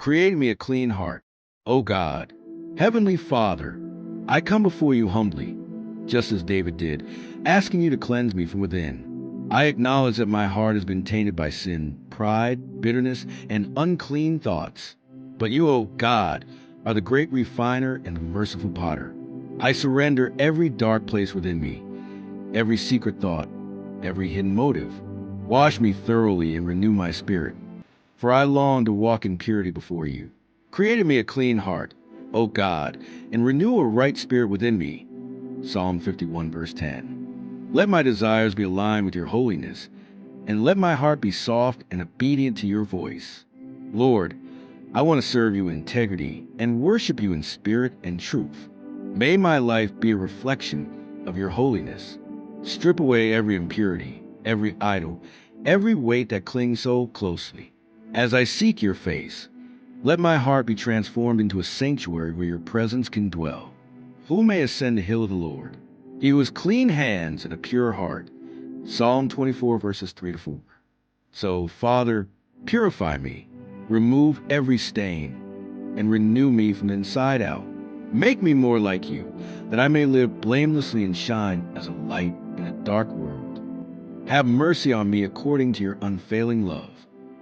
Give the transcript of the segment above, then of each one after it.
Create me a clean heart, O God. Heavenly Father, I come before you humbly, just as David did, asking you to cleanse me from within. I acknowledge that my heart has been tainted by sin, pride, bitterness, and unclean thoughts. But you, O God, are the great refiner and the merciful potter. I surrender every dark place within me, every secret thought, every hidden motive. Wash me thoroughly and renew my spirit, for I long to walk in purity before you. Create in me a clean heart, O God, and renew a right spirit within me. Psalm 51, verse 10. Let my desires be aligned with your holiness, and let my heart be soft and obedient to your voice. Lord, I want to serve you in integrity and worship you in spirit and truth. May my life be a reflection of your holiness. Strip away every impurity, every idol, every weight that clings so closely. As I seek your face, let my heart be transformed into a sanctuary where your presence can dwell. Who may ascend the hill of the Lord? He who has clean hands and a pure heart. Psalm 24, verses 3 to 4. So, Father, purify me, remove every stain, and renew me from the inside out. Make me more like you, that I may live blamelessly and shine as a light in a dark world. Have mercy on me according to your unfailing love.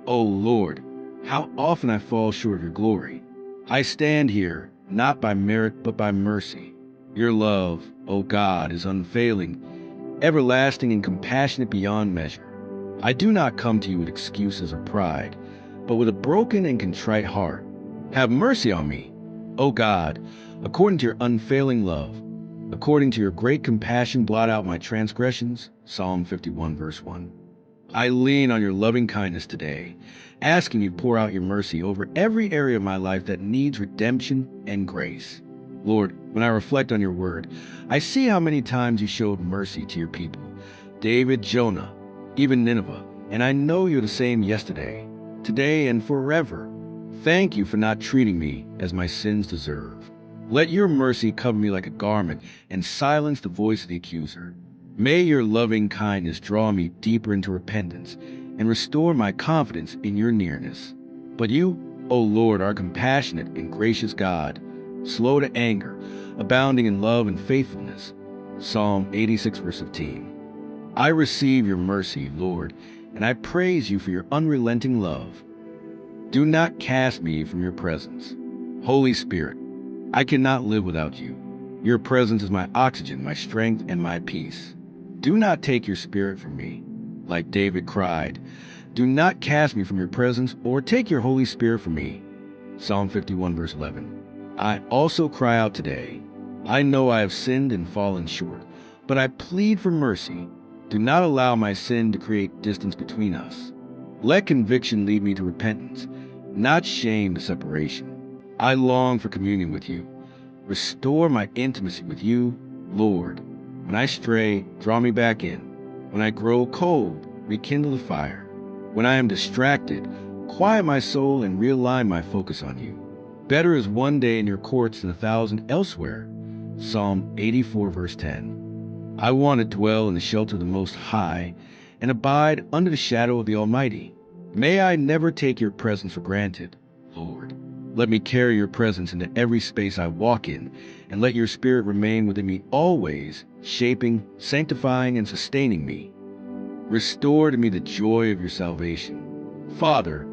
O Lord, how often I fall short of your glory. I stand here, not by merit, but by mercy. Your love, O God, is unfailing, everlasting and compassionate beyond measure. I do not come to you with excuses or pride, but with a broken and contrite heart. Have mercy on me, O God, according to your unfailing love. According to your great compassion, blot out my transgressions. Psalm 51, verse 1. I lean on your loving kindness today, asking you to pour out your mercy over every area of my life that needs redemption and grace. Lord, when I reflect on your word, I see how many times you showed mercy to your people, David, Jonah, even Nineveh, and I know you're the same yesterday, today, and forever. Thank you for not treating me as my sins deserve. Let your mercy cover me like a garment and silence the voice of the accuser. May your loving kindness draw me deeper into repentance and restore my confidence in your nearness. But you, O Lord, are compassionate and gracious God, slow to anger, abounding in love and faithfulness. Psalm 86, verse 15. I receive your mercy, Lord, and I praise you for your unrelenting love. Do not cast me from your presence. Holy Spirit, I cannot live without you. Your presence is my oxygen, my strength, and my peace. Do not take your spirit from me. Like David cried, do not cast me from your presence or take your Holy Spirit from me. Psalm 51, verse 11. I also cry out today. I know I have sinned and fallen short, but I plead for mercy. Do not allow my sin to create distance between us. Let conviction lead me to repentance, not shame to separation. I long for communion with you. Restore my intimacy with you, Lord. When I stray, draw me back in. When I grow cold, rekindle the fire. When I am distracted, quiet my soul and realign my focus on you. Better is one day in your courts than 1,000 elsewhere. Psalm 84, verse 10. I want to dwell in the shelter of the Most High and abide under the shadow of the Almighty. May I never take your presence for granted, Lord. Let me carry your presence into every space I walk in, and let your spirit remain within me always, shaping, sanctifying, and sustaining me. Restore to me the joy of your salvation. Father,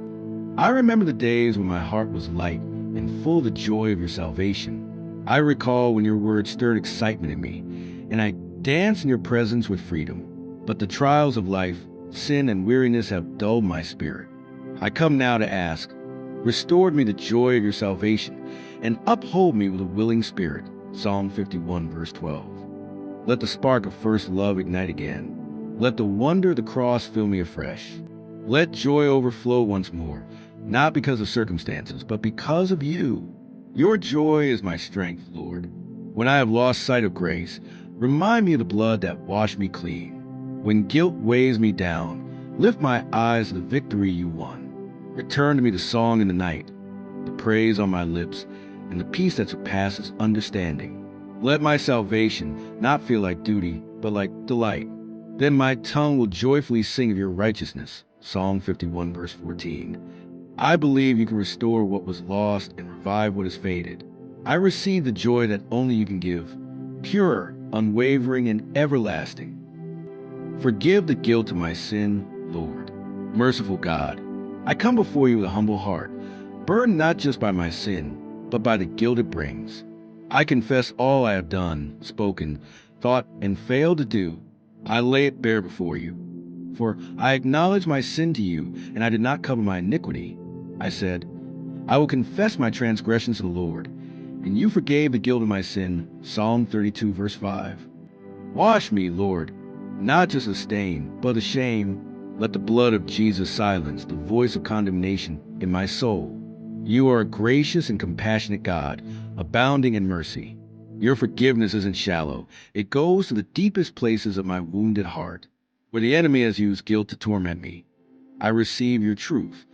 I remember the days when my heart was light and full of the joy of your salvation. I recall when your word stirred excitement in me, and I danced in your presence with freedom. But the trials of life, sin, and weariness have dulled my spirit. I come now to ask, restore me the joy of your salvation, and uphold me with a willing spirit. Psalm 51, verse 12. Let the spark of first love ignite again. Let the wonder of the cross fill me afresh. Let joy overflow once more, not because of circumstances, but because of you. Your joy is my strength, Lord. When I have lost sight of grace, remind me of the blood that washed me clean. When guilt weighs me down, lift my eyes to the victory you won. Return to me the song in the night, the praise on my lips, and the peace that surpasses understanding. Let my salvation not feel like duty, but like delight. Then my tongue will joyfully sing of your righteousness. Psalm 51, verse 14. I believe you can restore what was lost and revive what has faded. I receive the joy that only you can give, pure, unwavering, and everlasting. Forgive the guilt of my sin, Lord. Merciful God, I come before you with a humble heart, burdened not just by my sin, but by the guilt it brings. I confess all I have done, spoken, thought, and failed to do. I lay it bare before you. For I acknowledge my sin to you, and I did not cover my iniquity. I said, I will confess my transgressions to the Lord, and you forgave the guilt of my sin. Psalm 32, verse 5. Wash me, Lord, not just a stain, but a shame. Let the blood of Jesus silence the voice of condemnation in my soul. You are a gracious and compassionate God, abounding in mercy. Your forgiveness isn't shallow. It goes to the deepest places of my wounded heart, where the enemy has used guilt to torment me. I receive your truth.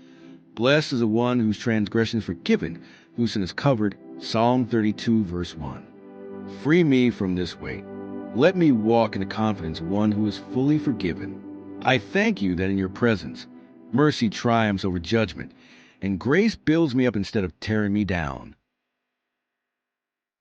Blessed is the one whose transgression is forgiven, whose sin is covered. Psalm 32, verse 1. Free me from this weight. Let me walk in the confidence of one who is fully forgiven. I thank you that in your presence, mercy triumphs over judgment, and grace builds me up instead of tearing me down.